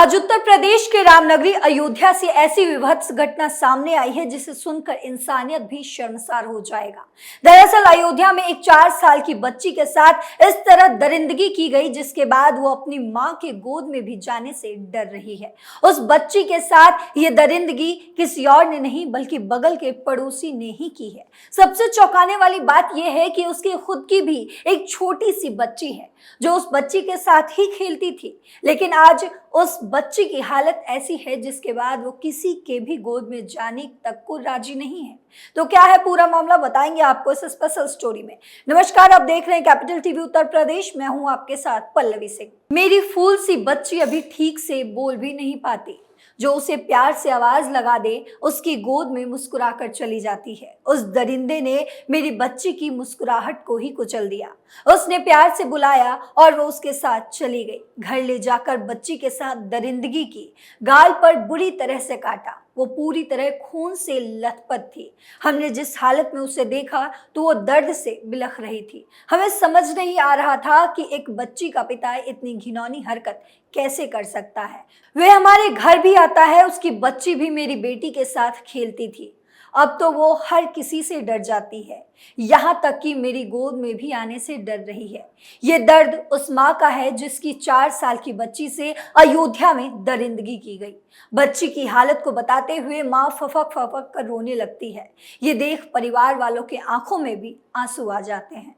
आज उत्तर प्रदेश के रामनगरी अयोध्या से ऐसी विभत्स घटना सामने आई है जिसे सुनकर इंसानियत भी शर्मसार हो जाएगा। दरअसल अयोध्या में एक 4 साल की बच्ची के साथ इस तरह दरिंदगी की गई जिसके बाद वो अपनी मां के गोद में भी जाने से डर रही है। उस बच्ची के साथ ये दरिंदगी किसी और ने नहीं बल्कि बगल के पड़ोसी ने ही की है। सबसे चौंकाने वाली बात यह है कि उसकी खुद की भी एक छोटी सी बच्ची है जो उस बच्ची के साथ ही खेलती थी, लेकिन आज उस बच्ची की हालत ऐसी है जिसके बाद वो किसी के भी गोद में जाने तक को राजी नहीं है। तो क्या है पूरा मामला, बताएंगे आपको इस स्पेशल स्टोरी में। नमस्कार, आप देख रहे हैं कैपिटल टीवी उत्तर प्रदेश। मैं हूं आपके साथ पल्लवी सिंह। मेरी फूल सी बच्ची अभी ठीक से बोल भी नहीं पाती, जो उसे प्यार से आवाज लगा दे उसकी गोद में मुस्कुराकर चली जाती है। उस दरिंदे ने मेरी बच्ची की मुस्कुराहट को ही कुचल दिया। उसने प्यार से बुलाया और वो उसके साथ चली गई। घर ले जाकर बच्ची के साथ दरिंदगी की, गाल पर बुरी तरह से काटा। वो पूरी तरह खून से लथपथ थी। हमने जिस हालत में उसे देखा तो वो दर्द से बिलख रही थी। हमें समझ नहीं आ रहा था कि एक बच्ची का पिता इतनी घिनौनी हरकत कैसे कर सकता है। वह हमारे घर भी आता है, उसकी बच्ची भी मेरी बेटी के साथ खेलती थी। अब तो वो हर किसी से डर जाती है, यहाँ तक कि मेरी गोद में भी आने से डर रही है। ये दर्द उस माँ का है जिसकी 4 साल की बच्ची से अयोध्या में दरिंदगी की गई। बच्ची की हालत को बताते हुए माँ फफक फफक कर रोने लगती है। ये देख परिवार वालों के आंखों में भी आंसू आ जाते हैं।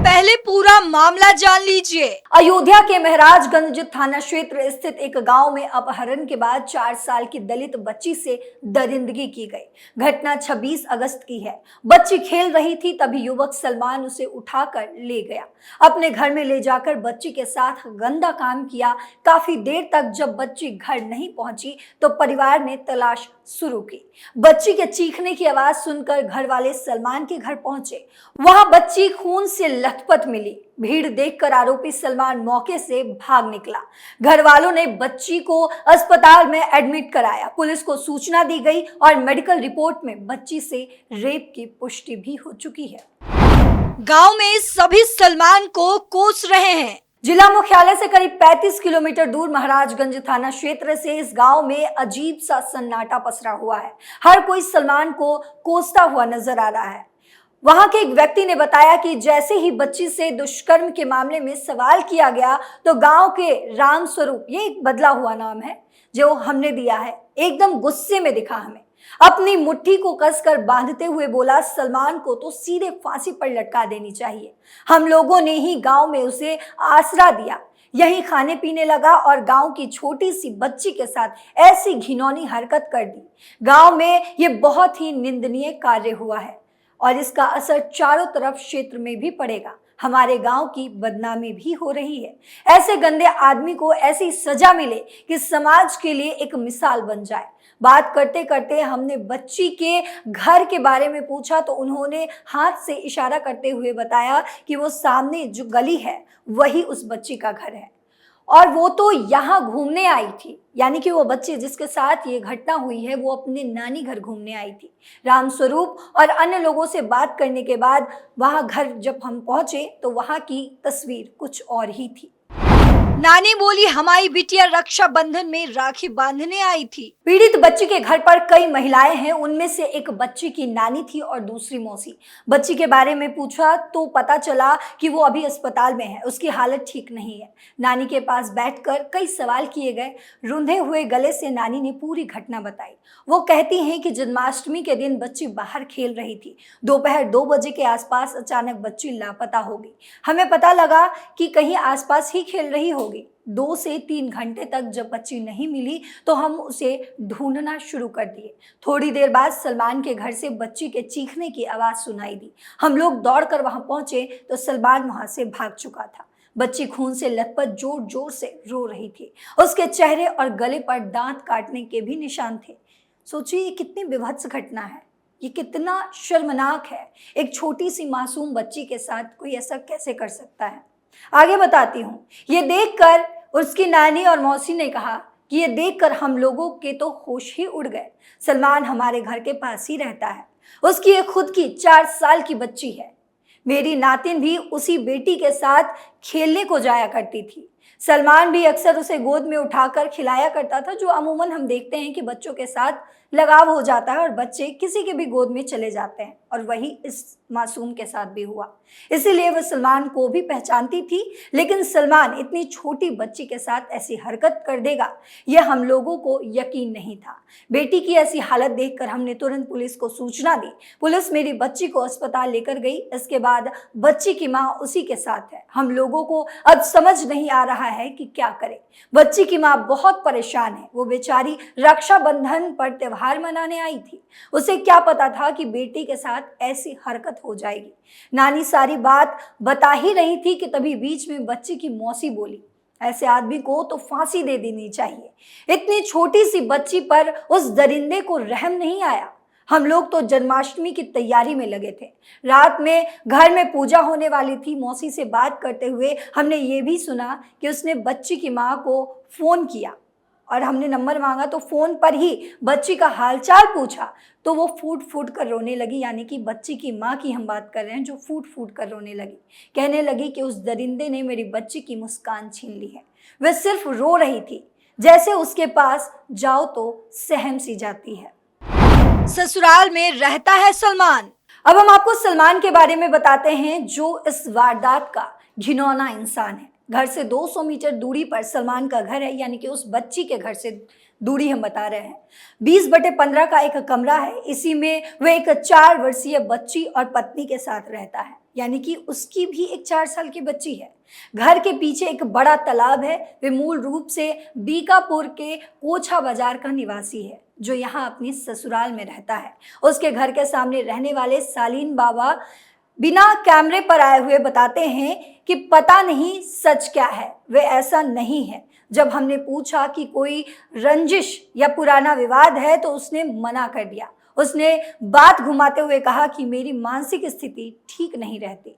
पहले पूरा मामला जान लीजिए। अयोध्या के महाराजगंज थाना क्षेत्र स्थित एक गांव में अपहरण के बाद 4 साल की दलित बच्ची से दरिंदगी की गई। घटना 26 अगस्त की है। बच्ची खेल रही थी, तभी युवक सलमान उसे उठाकर ले गया। अपने घर में ले जाकर बच्ची के साथ गंदा काम किया। काफी देर तक जब बच्ची घर नहीं पहुंची तो परिवार ने तलाश शुरू की। बच्ची के चीखने की आवाज सुनकर घर वाले सलमान के घर पहुंचे। वहां बच्ची खून से लथपथ मिली। भीड़ देखकर आरोपी सलमान मौके से भाग निकला। घर वालों ने बच्ची को अस्पताल में एडमिट कराया। पुलिस को सूचना दी गई और मेडिकल रिपोर्ट में बच्ची से रेप की पुष्टि भी हो चुकी है। गांव में सभी सलमान को कोस रहे हैं। जिला मुख्यालय से करीब 35 किलोमीटर दूर महाराजगंज थाना क्षेत्र से इस गांव में अजीब सा सन्नाटा पसरा हुआ है। हर कोई सलमान को कोसता हुआ नजर आ रहा है। वहां के एक व्यक्ति ने बताया कि जैसे ही बच्ची से दुष्कर्म के मामले में सवाल किया गया तो गांव के राम स्वरूप, ये एक बदला हुआ नाम है जो हमने दिया है, एकदम गुस्से में दिखा हमें। अपनी मुट्ठी को कसकर बांधते हुए बोला, सलमान को तो सीधे फांसी पर लटका देनी चाहिए। हम लोगों ने ही गांव में उसे आसरा दिया, यही खाने पीने लगा और गांव की छोटी सी बच्ची के साथ ऐसी घिनौनी हरकत कर दी। गांव में ये बहुत ही निंदनीय कार्य हुआ है और इसका असर चारों तरफ क्षेत्र में भी पड़ेगा। हमारे गांव की बदनामी भी हो रही है। ऐसे गंदे आदमी को ऐसी सजा मिले कि समाज के लिए एक मिसाल बन जाए। बात करते करते हमने बच्ची के घर के बारे में पूछा तो उन्होंने हाथ से इशारा करते हुए बताया कि वो सामने जो गली है वही उस बच्ची का घर है और वो तो यहाँ घूमने आई थी। यानी कि वो बच्ची जिसके साथ ये घटना हुई है वो अपने नानी घर घूमने आई थी। रामस्वरूप और अन्य लोगों से बात करने के बाद वहां घर जब हम पहुंचे तो वहां की तस्वीर कुछ और ही थी। नानी बोली, हमारी बिटिया रक्षा बंधन में राखी बांधने आई थी। पीड़ित बच्ची के घर पर कई महिलाएं हैं, उनमें से एक बच्ची की नानी थी और दूसरी मौसी। बच्ची के बारे में पूछा तो पता चला कि वो अभी अस्पताल में है, उसकी हालत ठीक नहीं है। नानी के पास बैठकर कई सवाल किए गए। रुंधे हुए गले से नानी ने पूरी घटना बताई। वो कहती हैं कि जन्माष्टमी के दिन बच्ची बाहर खेल रही थी। दोपहर 2 बजे के आसपास अचानक बच्ची लापता हो गई। हमें पता लगा कि कहीं आसपास ही खेल रही होगी। 2 से 3 घंटे तक जब बच्ची नहीं मिली तो हम उसे ढूंढना शुरू कर दिए। थोड़ी देर बाद सलमान के घर से बच्ची के चीखने की आवाज सुनाई दी। हम लोग दौड़कर वहां पहुंचे तो सलमान वहां से भाग चुका था। बच्ची खून से लथपथ जोर जोर से रो रही थी। उसके चेहरे और गले पर दांत काटने के भी निशान थे। सोचिए ये कितनी विभत्स घटना है, ये कितना शर्मनाक है। एक छोटी सी मासूम बच्ची के साथ कोई ऐसा कैसे कर सकता है। आगे बताती हूँ। ये देखकर उसकी नानी और मौसी ने कहा कि ये देखकर हम लोगों के तो होश ही उड़ गए। सलमान हमारे घर के पास ही रहता है। उसकी एक खुद की 4 साल की बच्ची है। मेरी नातिन भी उसी बेटी के साथ खेलने को जाया करती थी। सलमान भी अक्सर उसे गोद में उठाकर खिलाया करता था, जो अमूमन हम देखते हैं कि बच्चों के साथ लगाव हो जाता है और बच्चे किसी के भी गोद में चले जाते हैं, और वही इस मासूम के साथ भी हुआ। इसीलिए वह सलमान को भी पहचानती थी, लेकिन सलमान इतनी छोटी बच्ची के साथ ऐसी हरकत कर देगा, यह हम लोगों को यकीन नहीं था। बेटी की ऐसी हालत देखकर हमने तुरंत पुलिस को सूचना दी। पुलिस मेरी बच्ची को अस्पताल लेकर गई। इसके बाद बच्ची की मां उसी के साथ है। हम लोगों को अब समझ नहीं आ रहा है कि क्या करें। बच्ची की मां बहुत परेशान है। वो बेचारी रक्षाबंधन पर त्योहार मनाने आई थी। उसे क्या पता था कि बेटी के साथ ऐसी हरकत हो जाएगी। नानी सारी बात बता ही रही थी कि तभी बीच में बच्ची की मौसी बोली, ऐसे आदमी को तो फांसी दे देनी चाहिए। इतनी छोटी सी बच्ची पर उस दरिंदे को रहम नहीं आया। हम लोग तो जन्माष्टमी की तैयारी में लगे थे। रात में घर में पूजा होने वाली थी। मौसी से बात करते हुए हमने ये भी सुना कि उसने बच्ची की माँ को फ़ोन किया और हमने नंबर मांगा तो फ़ोन पर ही बच्ची का हालचाल पूछा तो वो फूट फूट कर रोने लगी। यानी कि बच्ची की माँ की हम बात कर रहे हैं, जो फूट फूट कर रोने लगी। कहने लगी कि उस दरिंदे ने मेरी बच्ची की मुस्कान छीन ली है। वह सिर्फ रो रही थी, जैसे उसके पास जाओ तो सहम सी जाती है। ससुराल में रहता है सलमान। अब हम आपको सलमान के बारे में बताते हैं, जो इस वारदात का घिनौना इंसान है। घर से 200 मीटर दूरी पर सलमान का घर है, यानी कि उस बच्ची के घर से दूरी हम बता रहे हैं। 20/15 का एक कमरा है। इसी में वह एक 4 वर्षीय बच्ची और पत्नी के साथ रहता है, यानी कि उसकी भी एक 4 साल की बच्ची है। घर के पीछे एक बड़ा तालाब है। वे मूल रूप से बीकापुर के कोछा बाजार का निवासी है, जो यहाँ अपनी ससुराल में रहता है। उसके घर के सामने रहने वाले सालीन बाबा बिना कैमरे पर आए हुए बताते हैं कि पता नहीं सच क्या है, वे ऐसा नहीं है। जब हमने पूछा कि कोई रंजिश या पुराना विवाद है तो उसने मना कर दिया। उसने बात घुमाते हुए कहा कि मेरी मानसिक स्थिति ठीक नहीं रहती।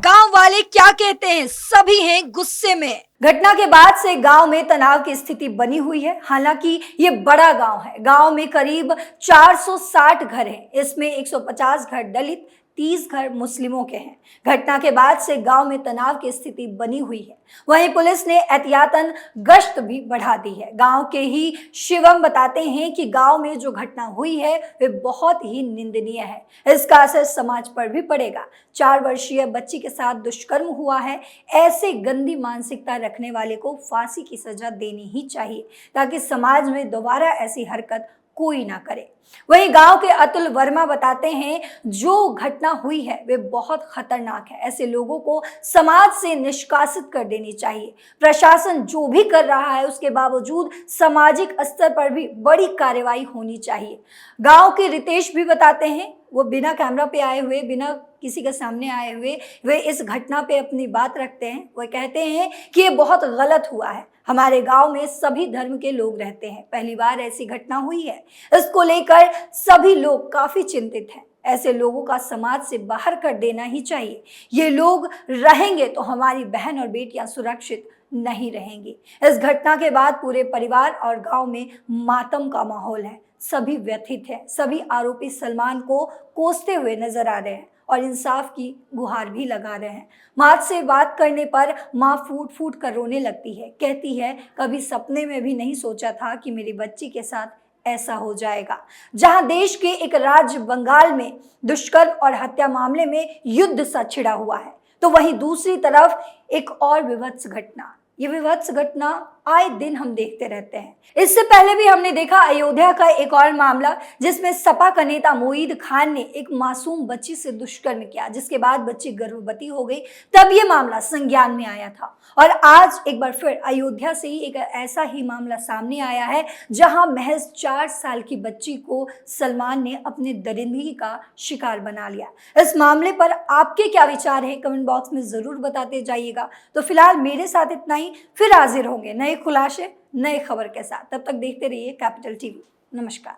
गांव वाले क्या कहते हैं? सभी हैं गुस्से में। घटना के बाद से गांव में तनाव की स्थिति बनी हुई है। हालांकि ये बड़ा गांव है। गांव में करीब 460 घर हैं। इसमें 150 घर दलित, 30 घर मुस्लिमों के हैं। घटना के बाद से गांव में तनाव की स्थिति बनी हुई है। वहीं पुलिस ने एहतियातन गश्त भी बढ़ा दी है। गांव के ही शिवम बताते हैं कि गांव में जो घटना हुई है वे बहुत ही निंदनीय है। इसका असर समाज पर भी पड़ेगा। 4 वर्षीय बच्ची के साथ दुष्कर्म हुआ है। ऐसे गंदी मानसिकता रखने वाले को फांसी की सजा देनी ही चाहिए, ताकि समाज में दोबारा ऐसी हरकत कोई ना करे। वहीं गांव के अतुल वर्मा बताते हैं, जो घटना हुई है वे बहुत खतरनाक है। ऐसे लोगों को समाज से निष्कासित कर देनी चाहिए। प्रशासन जो भी कर रहा है उसके बावजूद सामाजिक स्तर पर भी बड़ी कार्रवाई होनी चाहिए। गांव के रितेश भी बताते हैं, वो बिना कैमरा पे आए हुए, बिना किसी के सामने आए हुए वे इस घटना पे अपनी बात रखते हैं। वो कहते हैं कि ये बहुत गलत हुआ है। हमारे गांव में सभी धर्म के लोग रहते हैं। पहली बार ऐसी घटना हुई है। इसको लेकर सभी लोग काफी चिंतित हैं। ऐसे लोगों का समाज से बाहर कर देना ही चाहिए। ये लोग रहेंगे तो हमारी बहन और बेटियां सुरक्षित नहीं रहेंगी। इस घटना के बाद पूरे परिवार और गांव में मातम का माहौल है। सभी व्यथित हैं। सभी आरोपी सलमान को कोसते हुए नजर आ रहे हैं और इंसाफ की गुहार भी लगा रहे हैं। माँ से बात करने पर माँ फूट फूट कर रोने लगती है। कहती है, कभी सपने में भी नहीं सोचा था कि मेरी बच्ची के साथ ऐसा हो जाएगा। जहां देश के एक राज्य बंगाल में दुष्कर्म और हत्या मामले में युद्ध सा छिड़ा हुआ है, तो वहीं दूसरी तरफ एक और विभत्स घटना। ये विभत्स घटना आए दिन हम देखते रहते हैं। इससे पहले भी हमने देखा अयोध्या का एक और मामला, जिसमें सपा का नेता मोईद खान ने एक मासूम बच्ची से दुष्कर्म किया, जिसके बाद बच्ची गर्भवती हो गई। तब ये मामला संज्ञान में आया था और आज एक बार फिर अयोध्या से ही एक ऐसा ही मामला सामने आया है, जहां महज 4 साल की बच्ची को सलमान ने अपने दरिंदगी का शिकार बना लिया। इस मामले पर आपके क्या विचार हैं, कमेंट बॉक्स में जरूर बताते जाइएगा। तो फिलहाल मेरे साथ इतना ही, फिर हाजिर होंगे नए खुलासे नए खबर के साथ। तब तक देखते रहिए कैपिटल टीवी। नमस्कार।